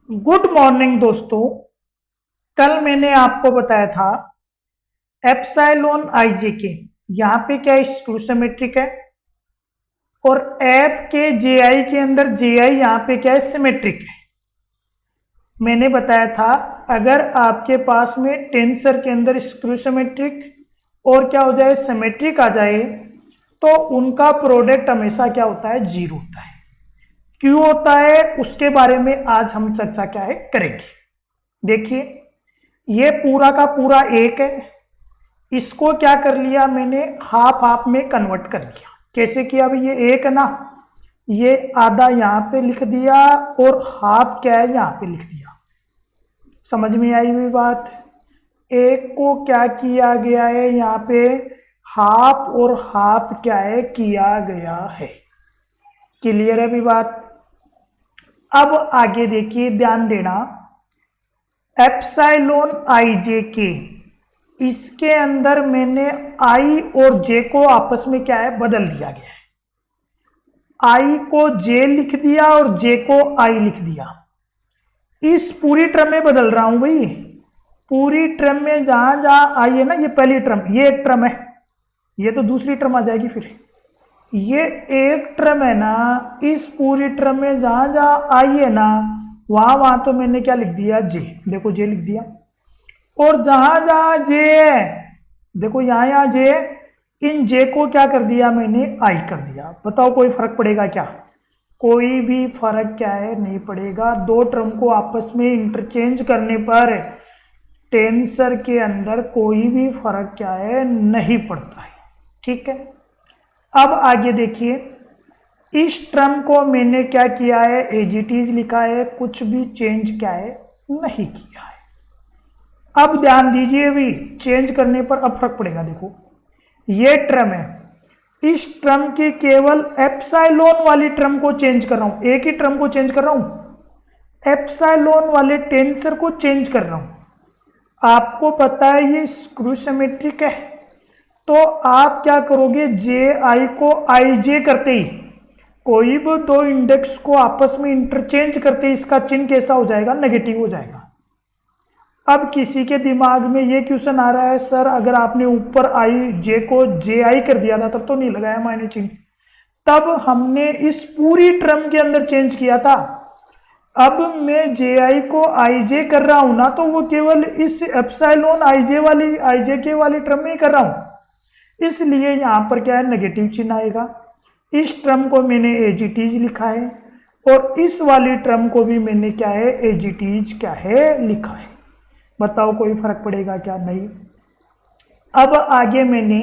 Good morning दोस्तों। कल मैंने आपको बताया था एप्सिलॉन आईजे के यहाँ पे क्या स्क्रू सिमेट्रिक है और एप के जेआई के अंदर जेआई यहाँ पे क्या है सिमेट्रिक है। मैंने बताया था अगर आपके पास में टेंसर के अंदर स्क्रू सिमेट्रिक और क्या हो जाए सिमेट्रिक आ जाए तो उनका प्रोडक्ट हमेशा क्या होता है जीरो होता है। क्यों होता है उसके बारे में आज हम चर्चा क्या है करेंगे। देखिए ये पूरा का पूरा एक है, इसको क्या कर लिया मैंने हाफ हाफ में कन्वर्ट कर लिया। कैसे किया भाई, ये एक है ना, ये आधा यहाँ पे लिख दिया और हाफ क्या है यहाँ पे लिख दिया। समझ में आई हुई बात। एक को क्या किया गया है यहाँ पे हाफ और हाफ क्या है किया गया है। क्लियर है भी बात। अब आगे देखिए ध्यान देना, एप्सिलॉन आई जे के इसके अंदर मैंने आई और जे को आपस में क्या है बदल दिया गया है। आई को जे लिख दिया और जे को आई लिख दिया। इस पूरी टर्म में बदल रहा हूं भाई। पूरी टर्म में जहां जहां आई है ना, ये पहली टर्म, ये एक टर्म है, ये तो दूसरी टर्म आ जाएगी। फिर ये एक टर्म है ना, इस पूरी टर्म में जहां जहां आई है ना वहां तो मैंने क्या लिख दिया जे। देखो जे लिख दिया। और जहां जहां जे है देखो यहाँ जे, इन जे को क्या कर दिया मैंने आई कर दिया। बताओ कोई फर्क पड़ेगा क्या? कोई भी फर्क क्या है नहीं पड़ेगा। दो टर्म को आपस में इंटरचेंज करने पर टेंसर के अंदर कोई भी फर्क क्या है नहीं पड़ता है। ठीक है, अब आगे देखिए, इस टर्म को मैंने क्या किया है एज इट इज लिखा है, कुछ भी चेंज क्या है नहीं किया है। अब ध्यान दीजिए भी, चेंज करने पर अब फर्क पड़ेगा। देखो ये टर्म है, इस टर्म की केवल एप्सिलॉन वाली टर्म को चेंज कर रहा हूं, एक ही टर्म को चेंज कर रहा हूं, एप्सिलॉन वाले टेंसर को चेंज कर रहा हूं। आपको पता है ये स्क्रू सिमेट्रिक है, तो आप क्या करोगे, जे आई को आई जे करते ही कोई भी दो इंडेक्स को आपस में इंटरचेंज करते ही इसका चिन्ह कैसा हो जाएगा, नेगेटिव हो जाएगा। अब किसी के दिमाग में ये क्वेश्चन आ रहा है, सर अगर आपने ऊपर आई जे को जे आई कर दिया था तब तो नहीं लगाया माइनस चिन्ह, तब हमने इस पूरी टर्म के अंदर चेंज किया था। अब मैं जे आई को आई जे कर रहा हूं ना, तो वो केवल इस एप्सिलॉन आई जे वाली आई जे के वाली टर्म में ही कर रहा हूं, इसलिए यहां पर क्या है नेगेटिव चिन्ह आएगा। इस टर्म को मैंने एज इट इज लिखा है और इस वाली टर्म को भी मैंने क्या है एज इट इज क्या है लिखा है। बताओ कोई फर्क पड़ेगा क्या? नहीं। अब आगे मैंने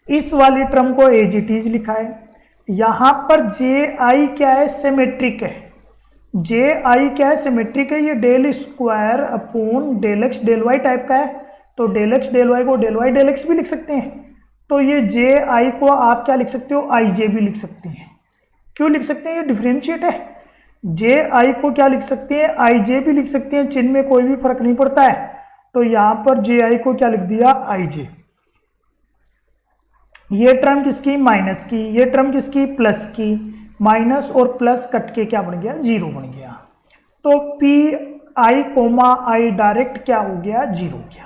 इस वाली टर्म को एज इट इज लिखा है। यहां पर जे आई क्या है सिमेट्रिक है, जे आई क्या है सिमेट्रिक है, ये del square upon del x del y type का है, तो डेल एक्स डेल वाई को डेल वाई डेल एक्स भी लिख सकते हैं। तो ये जे आई को आप क्या लिख सकते हो, आई जे भी लिख सकते हैं। क्यों लिख सकते हैं, ये डिफरेंशिएट है। जे आई को क्या लिख सकते हैं, आई जे भी लिख सकते हैं, चिन्ह में कोई भी फर्क नहीं पड़ता है। तो यहां पर जे आई को क्या लिख दिया, आई जे। ये टर्म किसकी, माइनस की, ये टर्म किसकी, प्लस की। माइनस और प्लस कट के क्या बन गया, जीरो बन गया। तो P I coma I direct क्या हो गया, जीरो हो गया।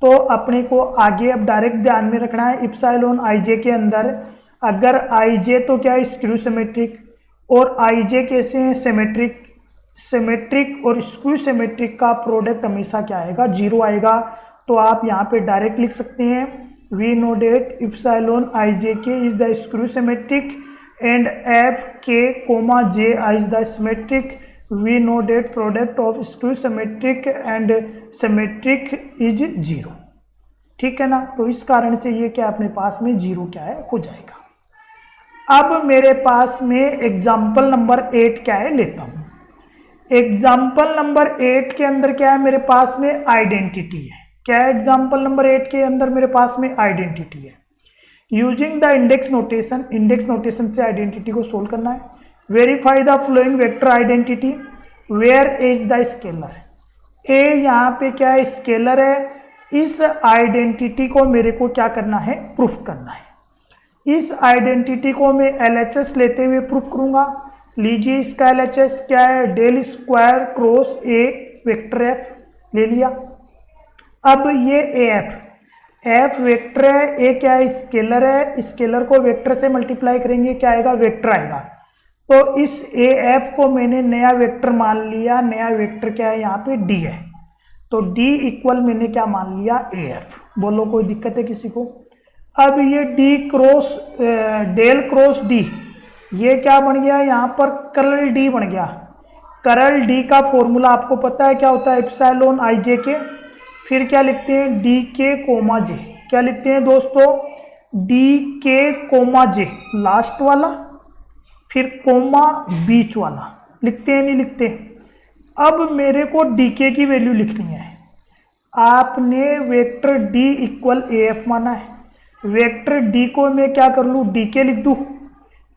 तो अपने को आगे अब डायरेक्ट ध्यान में रखना है, इप्सिलॉन आई जे के अंदर अगर आई जे तो क्या है स्क्रू सिमेट्रिक और आई जे कैसे हैं सिमेट्रिक, सिमेट्रिक और स्क्रू सिमेट्रिक का प्रोडक्ट हमेशा क्या आएगा, जीरो आएगा। तो आप यहाँ पे डायरेक्ट लिख सकते हैं, we know that epsilon I J K is the skew symmetric and F K comma J I is the symmetric, we know that product of skew symmetric and symmetric is zero. ठीक है ना, तो इस कारण से ये क्या अपने पास में जीरो क्या है हो जाएगा। अब मेरे पास में एग्जाम्पल नंबर 8 क्या है लेता हूं। एग्जाम्पल नंबर 8 के अंदर क्या है मेरे पास में आइडेंटिटी है। क्या है एग्जाम्पल नंबर 8 के अंदर मेरे पास में आइडेंटिटी है। Using the index notation, index notation से आइडेंटिटी को सोल्व करना है। Verify the following vector identity where is the scalar. A यहाँ पे क्या है स्केलर है, इस आइडेंटिटी को मेरे को क्या करना है, प्रूफ करना है। इस आइडेंटिटी को मैं LHS लेते हुए प्रूफ करूंगा, लीजिए इसका एलएचएस क्या है, del square cross A vector F ले लिया। अब ये एफ वेक्टर है, ए क्या है, स्केलर है, स्केलर को वेक्टर से मल्टीप्लाई करेंगे क्या आएगा, वेक्टर आएगा। तो इस ए एफ को मैंने नया वेक्टर मान लिया, नया वेक्टर क्या है यहाँ पे डी है, तो डी इक्वल मैंने क्या मान लिया, ए एफ। बोलो कोई दिक्कत है किसी को। अब ये D cross del cross D, ये क्या बन गया यहाँ पर, कर्ल डी बन गया। कर्ल डी का फॉर्मूला आपको पता है क्या होता है, एप्सिलॉन आई जे के, फिर क्या लिखते हैं, डी के कोमा जे। क्या लिखते हैं दोस्तों, डी के कोमा जे लास्ट वाला, फिर कोमा बीच वाला, लिखते हैं नहीं लिखते। अब मेरे को डी के की वैल्यू लिखनी है। आपने vector D equal A F माना है, वेक्टर डी को मैं क्या कर लूँ, डी के लिख दूँ।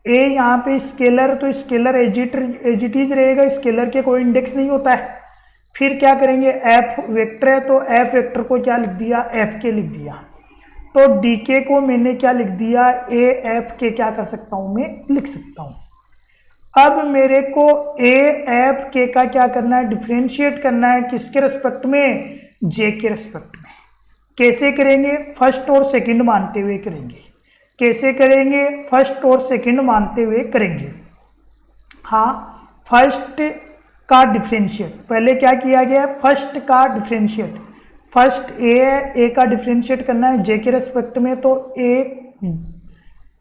ए यहाँ पे स्केलर, तो स्केलर एजिटीज रहेगा, स्केलर के कोई इंडेक्स नहीं होता है। फिर क्या करेंगे, एफ वेक्टर है तो एफ वेक्टर को क्या लिख दिया, एफ के लिख दिया। तो डी के को मैंने क्या लिख दिया, ए एफ के क्या कर सकता हूँ, मैं लिख सकता हूँ। अब मेरे को ए एफ के का क्या करना है, डिफ्रेंशिएट करना है, किसके रेस्पेक्ट में, जे के रेस्पेक्ट में। कैसे करेंगे, फर्स्ट और सेकंड मानते हुए करेंगे। कैसे करेंगे, फर्स्ट और सेकंड मानते हुए करेंगे। हाँ, फर्स्ट का डिफ्रेंशिएट, पहले क्या किया गया है, फर्स्ट का डिफ्रेंशिएट, फर्स्ट ए है, ए का डिफ्रेंशिएट करना है जे के रेस्पेक्ट में, तो ए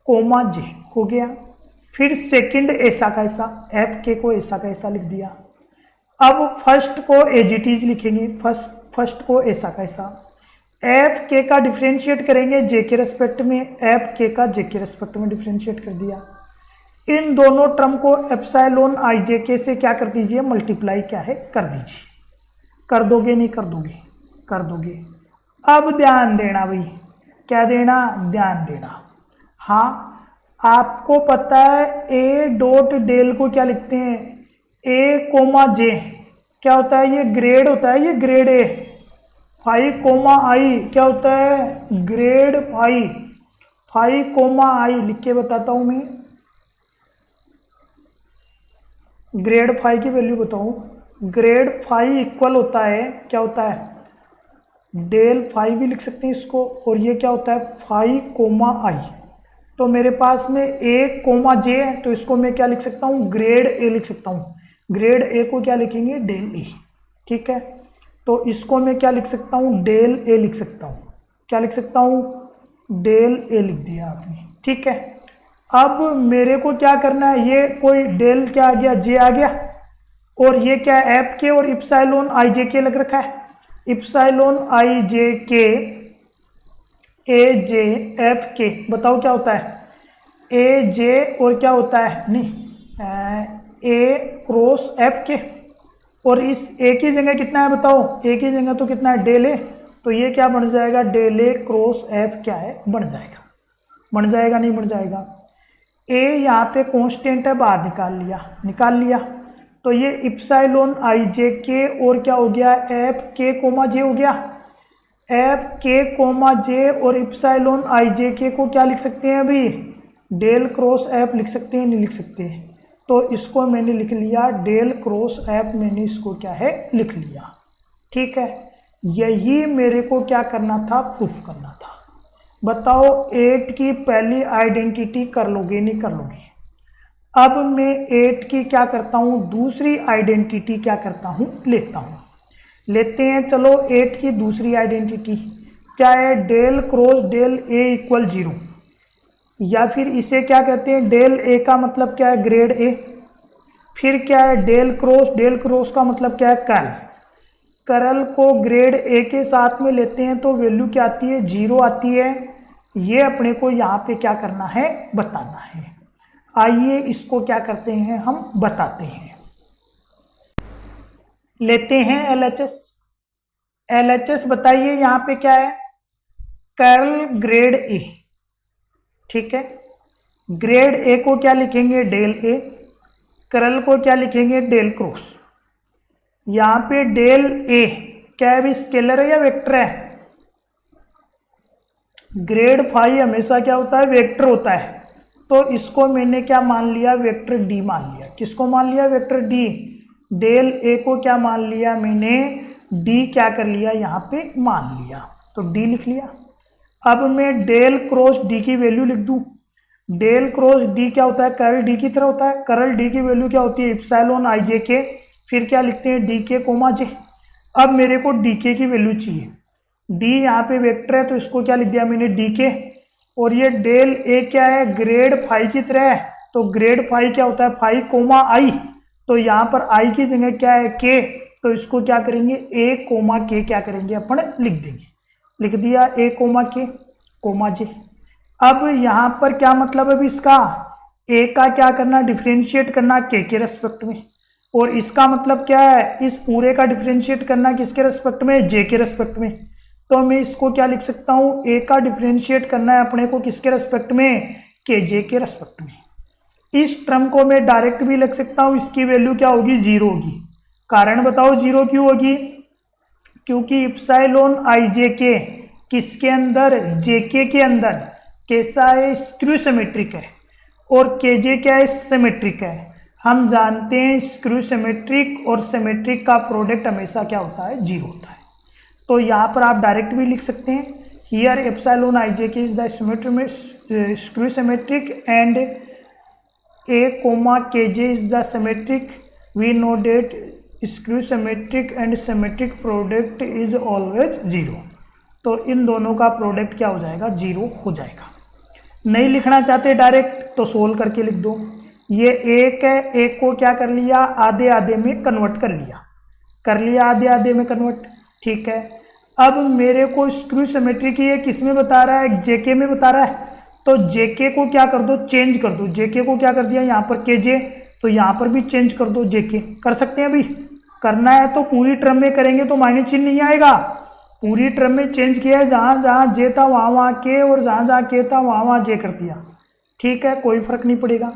कोमा जे हो गया। फिर सेकंड ऐसा का ऐसा, एफ के को ऐसा का ऐसा लिख दिया। अब फर्स्ट को एजिटीज लिखेंगे, फर्स्ट को ऐसा का ऐसा, एफ के का डिफ्रेंशिएट करेंगे जे के रेस्पेक्ट में, एफ के का जे के रेस्पेक्ट में डिफ्रेंशिएट कर दिया। इन दोनों टर्म को एप्सिलॉन आई जे के से क्या कर दीजिए, मल्टीप्लाई क्या है कर दीजिए। कर दोगे नहीं कर दोगे, कर दोगे। अब ध्यान देना भाई, क्या देना, ध्यान देना। हाँ, आपको पता है ए डॉट डेल को क्या लिखते हैं, ए कोमा जे क्या होता है, ये ग्रेड होता है, ये ग्रेड ए। फाइव कोमा आई क्या होता है, ग्रेड फाइव। फाइव कोमा आई लिख के बताता हूँ मैं, ग्रेड फाइव की वैल्यू बताऊँ। ग्रेड फाइव इक्वल होता है, क्या होता है, डेल फाइव भी लिख सकते हैं इसको, और ये क्या होता है, फाइव कोमा आई। तो मेरे पास में ए कोमा जे है, तो इसको मैं क्या लिख सकता हूँ, ग्रेड ए लिख सकता हूँ। ग्रेड ए को क्या लिखेंगे, डेल ए। ठीक है, तो इसको मैं क्या लिख सकता हूँ, डेल ए लिख सकता हूँ। क्या लिख सकता हूँ, डेल ए लिख दिया आपने। ठीक है, अब मेरे को क्या करना है, ये कोई डेल क्या आ गया, जे आ गया, और ये क्या है, एफ के और इप्सिलॉन आई जे के लग रखा है। इप्सिलॉन आई जे के ए जे एफ के, बताओ क्या होता है, ए जे और क्या होता है, नहीं ए क्रॉस एफ के, और इस ए की जगह कितना है बताओ, ए की जगह तो कितना है, डेल ए, तो ये क्या बन जाएगा, डेल ए क्रॉस एफ क्या है, बन जाएगा। बन जाएगा नहीं बन जाएगा। ए यहाँ पे कांस्टेंट है, बाहर निकाल लिया, तो ये इप्सिलॉन आई जे के और क्या हो गया, एफ के कोमा जे हो गया। एफ के कोमा जे और इप्सिलॉन आई जे के को क्या लिख सकते हैं अभी, डेल क्रॉस एफ लिख सकते हैं, नहीं लिख सकते। तो इसको मैंने लिख लिया डेल क्रॉस एफ, मैंने इसको क्या है लिख लिया। ठीक है, यही मेरे को क्या करना था, प्रूफ करना था। बताओ 8 की पहली आइडेंटिटी कर लोगे नहीं कर लोगे। अब मैं 8 की क्या करता हूँ, दूसरी आइडेंटिटी क्या करता हूँ, लेता हूँ। लेते हैं, चलो 8 की दूसरी आइडेंटिटी क्या है, del cross del A equal 0, या फिर इसे क्या कहते हैं, डेल ए का मतलब क्या है, ग्रेड ए। फिर क्या है, डेल क्रॉस का मतलब क्या है, कर्ल। कर्ल को ग्रेड ए के साथ में लेते हैं तो वैल्यू क्या आती है, 0 आती है। ये अपने को यहाँ पे क्या करना है, बताना है। आइए इसको क्या करते हैं, हम बताते हैं। लेते हैं LHS। LHS बताइए यहाँ पे क्या है, कर्ल ग्रेड ए। ठीक है, ग्रेड ए को क्या लिखेंगे, डेल ए। कर्ल को क्या लिखेंगे, डेल क्रॉस। यहाँ पे डेल ए क्या है, भी स्केलर है या वेक्टर है, ग्रेड फाइव हमेशा क्या होता है, वेक्टर होता है। तो इसको मैंने क्या मान लिया, वेक्टर डी मान लिया। किसको मान लिया वेक्टर डी, डेल ए को क्या मान लिया मैंने, डी क्या कर लिया यहाँ पे मान लिया, तो डी लिख लिया। अब मैं डेल क्रॉस डी की वैल्यू लिख दूँ। डेल क्रॉस डी क्या होता है, कर्ल डी की तरह होता है। कर्ल डी की वैल्यू क्या होती है, एप्सिलॉन आई जे के, फिर क्या लिखते हैं डी के कोमा जे। अब मेरे को डी के की वैल्यू चाहिए, डी यहाँ पे वेक्टर है तो इसको क्या लिख दिया मैंने डी के, और ये डेल ए क्या है ग्रेड फाई की तरह है, तो ग्रेड फाई क्या होता है फाई कोमा आई, तो यहाँ पर आई की जगह क्या है के, तो इसको क्या करेंगे ए कोमा के क्या करेंगे अपन लिख देंगे, लिख दिया ए कोमा के कोमा जे। अब यहाँ पर क्या मतलब है इसका, ए का क्या करना डिफ्रेंशिएट करना के रेस्पेक्ट में, और इसका मतलब क्या है इस पूरे का डिफ्रेंशिएट करना किसके रेस्पेक्ट में, जे के रेस्पेक्ट में। तो मैं इसको क्या लिख सकता हूँ, ए का डिफ्रेंशिएट करना है अपने को किसके रेस्पेक्ट में, के जे के रेस्पेक्ट में। इस टर्म को मैं डायरेक्ट भी लिख सकता हूँ, इसकी वैल्यू क्या होगी 0 होगी। कारण बताओ 0 क्यों होगी, क्योंकि एप्सिलॉन आई जे के किसके अंदर, जेके के अंदर कैसा है स्क्रू सिमेट्रिक है, और केजे क्या है सिमेट्रिक है। हम जानते हैं स्क्रू सिमेट्रिक और सिमेट्रिक का प्रोडक्ट हमेशा क्या होता है 0 होता है। तो यहाँ पर आप डायरेक्ट भी लिख सकते हैं, here epsilon I J K is the skew symmetric and A comma K J is the symmetric, we know that skew symmetric and symmetric product is always 0। तो इन दोनों का प्रोडक्ट क्या हो जाएगा 0 हो जाएगा। नहीं लिखना चाहते डायरेक्ट तो सोल्व करके लिख दो, ये एक है, एक को क्या कर लिया आधे आधे में कन्वर्ट कर लिया आधे आधे में कन्वर्ट, ठीक है। अब मेरे को स्क्रू सिमेट्री की ये किस में बता रहा है, जेके में बता रहा है, तो जेके को क्या कर दो चेंज कर दो, जेके को क्या कर दिया यहाँ पर केजे, तो यहाँ पर भी चेंज कर दो जेके, कर सकते हैं अभी, करना है तो पूरी टर्म में करेंगे तो माइनस चिन्ह नहीं आएगा, पूरी टर्म में चेंज किया है, जहाँ जहाँ जे था वहाँ के, और जहाँ जहाँ के था वहाँ जे कर दिया, ठीक है, कोई फर्क नहीं पड़ेगा।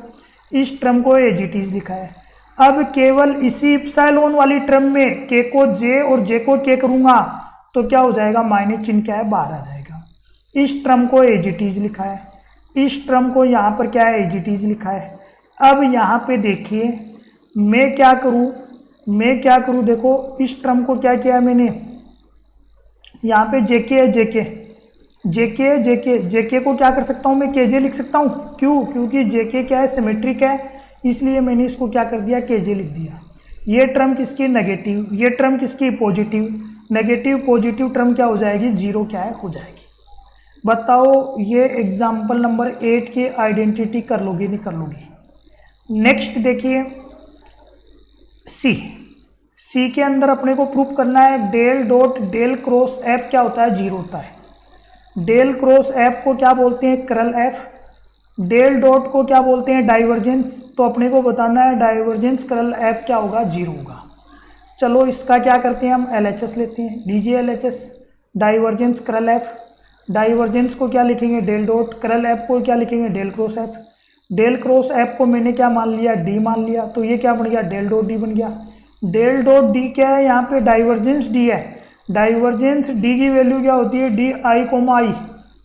इस टर्म को एज इट इज लिखा है। अब केवल इसी एप्सिलॉन वाली टर्म में के को जे और जे को के करूँगा तो क्या हो जाएगा, माइनस चिन्ह क्या है बाहर आ जाएगा। इस टर्म को एज इट इज लिखा है, इस टर्म को यहाँ पर क्या है एज इट इज लिखा है। अब यहाँ पे देखिए मैं क्या करूँ, देखो इस टर्म को क्या किया मैंने, यहाँ पे जेके है, जेके को क्या कर सकता हूँ मैं केजे लिख सकता हूँ, क्यों, क्योंकि जेके क्या है सिमेट्रिक है, इसलिए मैंने इसको क्या कर दिया केजे लिख दिया। ये टर्म किसकी नेगेटिव, ये टर्म किसकी पॉजिटिव, नेगेटिव पॉजिटिव टर्म क्या हो जाएगी 0 क्या है हो जाएगी। बताओ ये एग्जाम्पल नंबर 8 की आइडेंटिटी कर लोगे नहीं कर लोगे। नेक्स्ट देखिए सी के अंदर अपने को प्रूफ करना है del dot del cross F क्या होता है 0 होता है। डेल क्रॉस एफ को क्या बोलते हैं करल एफ, डेल डॉट को क्या बोलते हैं डाइवर्जेंस, तो अपने को बताना है डाइवर्जेंस करल एफ क्या होगा 0 होगा। चलो इसका क्या करते हैं हम LHS लेते हैं, लीजिए LHS डाइवर्जेंस करल एफ, डाइवर्जेंस को क्या लिखेंगे डेल डॉट, करल एफ को क्या लिखेंगे del cross F, del cross F को मैंने क्या मान लिया डी मान लिया, तो ये क्या बन गया डेल डॉट डी बन गया। डेल डॉट डी क्या है, यहाँ पे डाइवर्जेंस डी है, डाइवर्जेंस डी की वैल्यू क्या होती है डी आई कोमा आई,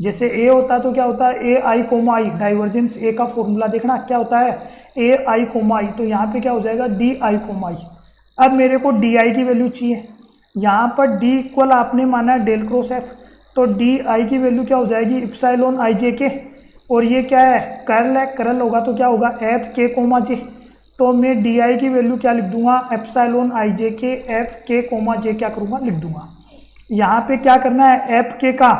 जैसे ए होता है तो क्या होता है ए आई कोमा आई, डाइवर्जेंस ए का फॉर्मूला देखना क्या होता है ए आई कोमा आई, तो यहाँ पे क्या हो जाएगा डी आई कोमा आई। अब मेरे को डी आई की वैल्यू चाहिए, यहाँ पर डी इक्वल आपने माना है डेल क्रॉस एफ, तो डी आई की वैल्यू क्या हो जाएगी एप्सिलॉन आई जे के, और ये क्या है कर्ल है, कर्ल होगा तो क्या होगा एफ के कोमा जे, तो मैं डी आई की वैल्यू क्या लिख दूंगा एप्सिलॉन आई जे के एफ के कोमा जे क्या करूँगा लिख दूंगा। यहाँ पे क्या करना है एफ के का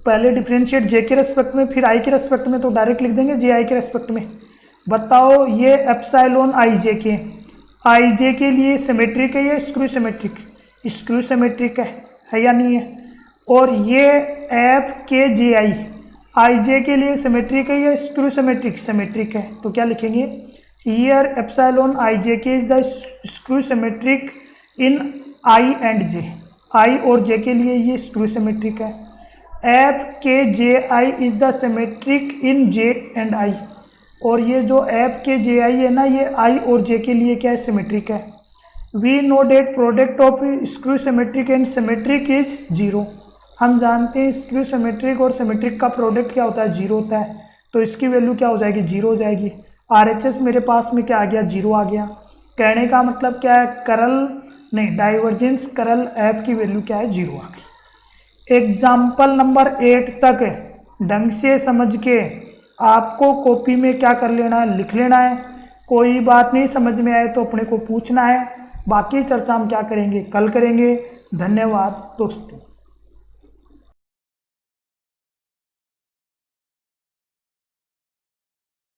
पहले डिफरेंशिएट जे के रेस्पेक्ट में फिर आई के रेस्पेक्ट में, तो डायरेक्ट लिख देंगे जे आई के रेस्पेक्ट में। बताओ ये एप्सिलॉन आई जे के लिए सिमेट्रिक है या स्क्रू सिमेट्रिक, स्क्रू सिमेट्रिक है या नहीं है, और ये एफ के जे आई जे के लिए सिमेट्रिक है या स्क्रू सिमेट्रिक, सिमेट्रिक है, तो क्या लिखेंगे here epsilon I J K is the skew symmetric in I and J, I और जे के लिए ये स्क्रू सिमेट्रिक है। F K J I is the symmetric in J and I, और ये जो एफ के जे आई है ना ये आई और जे के लिए क्या है सिमेट्रिक है। We know that product of skew symmetric and symmetric is 0, हम जानते हैं स्क्रू सिमेट्रिक और सिमेट्रिक का प्रोडक्ट क्या होता है 0 होता है, तो इसकी वैल्यू क्या हो जाएगी 0 हो जाएगी। RHS मेरे पास में क्या आ गया, 0 आ गया। कहने का मतलब क्या है, करल नहीं, डाइवर्जेंस करल एफ की वैल्यू क्या है, 0 आ गई। एग्जाम्पल नंबर 8 तक ढंग से समझ के आपको कॉपी में क्या कर लेना है, लिख लेना है। कोई बात नहीं समझ में आए तो अपने को पूछना है। बाकी चर्चा हम क्या करेंगे, कल करेंगे। धन्यवाद दोस्तों।